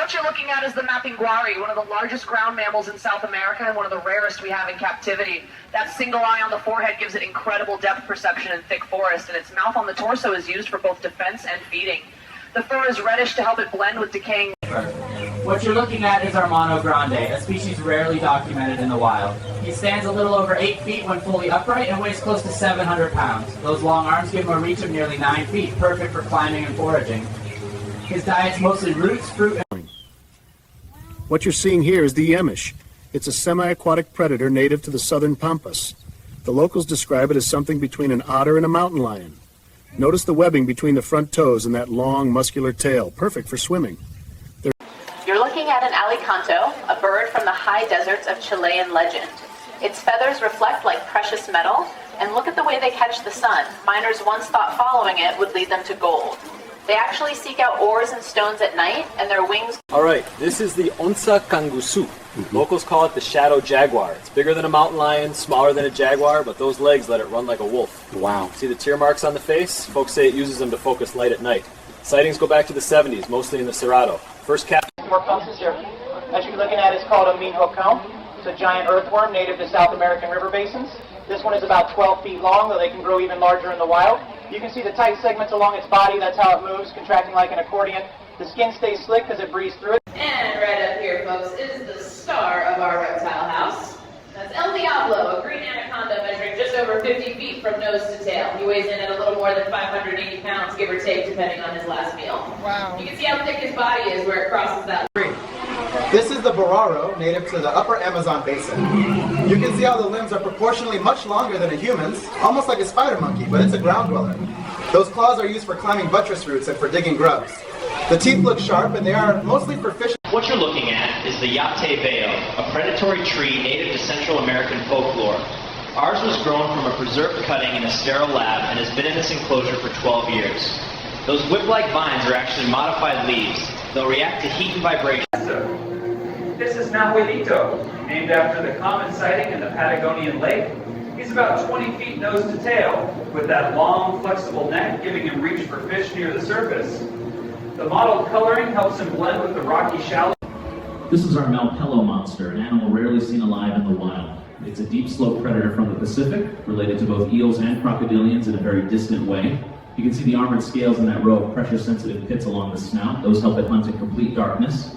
What you're looking at is the mapping Guari, one of the largest ground mammals in South America and one of the rarest we have in captivity. That single eye on the forehead gives it incredible depth perception in thick forest, and its mouth on the torso is used for both defense and feeding. The fur is reddish to help it blend with decaying. What you're looking at is our Mono Grande, a species rarely documented in the wild. He stands a little over 8 feet when fully upright and weighs close to 700 pounds. Those long arms give him a reach of nearly 9 feet, perfect for climbing and foraging. His diet's mostly roots, fruit, and... What you're seeing here is the Yeish. It's a semi-aquatic predator native to the southern Pampas. The locals describe it as something between an otter and a mountain lion. Notice the webbing between the front toes and that long, muscular tail, perfect for swimming. You're looking at an Alikanto, a bird from the high deserts of Chilean legend. Its feathers reflect like precious metal, and look at the way they catch the sun. Miners once thought following it would lead them to gold. They actually seek out ores and stones at night, and their wings... Alright, this is the Onça Canguçu. Locals call it the Shadow Jaguar. It's bigger than a mountain lion, smaller than a jaguar, but those legs let it run like a wolf. Wow. See the tear marks on the face? Folks say it uses them to focus light at night. Sightings go back to the 70s, mostly in the Cerrado. First cap... More pulses here. As you're looking at, it's called a minhocão. It's a giant earthworm native to South American river basins. This one is about 12 feet long, though they can grow even larger in the wild. You can see the tight segments along its body. That's how it moves, contracting like an accordion. The skin stays slick because it breathes through it. And right up here, folks, is the star of our reptile house. That's El Diablo, a green anaconda measuring just over 50 feet from nose to tail. He weighs in at a little more than 580 pounds, give or take, depending on his last meal. Wow. You can see how thick his body is where it crosses that line. This is the Burrowing, native to the upper Amazon basin. You can see how the limbs are proportionally much longer than a human's, almost like a spider monkey, but it's a ground dweller. Those claws are used for climbing buttress roots and for digging grubs. The teeth look sharp, and they are mostly for fishing. What you're looking at is the Yate Veo, a predatory tree native to Central American folklore. Ours was grown from a preserved cutting in a sterile lab and has been in this enclosure for 12 years. Those whip-like vines are actually modified leaves. They'll react to heat and vibration. This is Malpello, named after the common sighting in the Patagonian lake. He's about 20 feet nose to tail, with that long, flexible neck giving him reach for fish near the surface. The mottled coloring helps him blend with the rocky shallow. This is our Malpello Monster, an animal rarely seen alive in the wild. It's a deep slope predator from the Pacific, related to both eels and crocodilians in a very distant way. You can see the armored scales in that row of pressure-sensitive pits along the snout. Those help it hunt in complete darkness.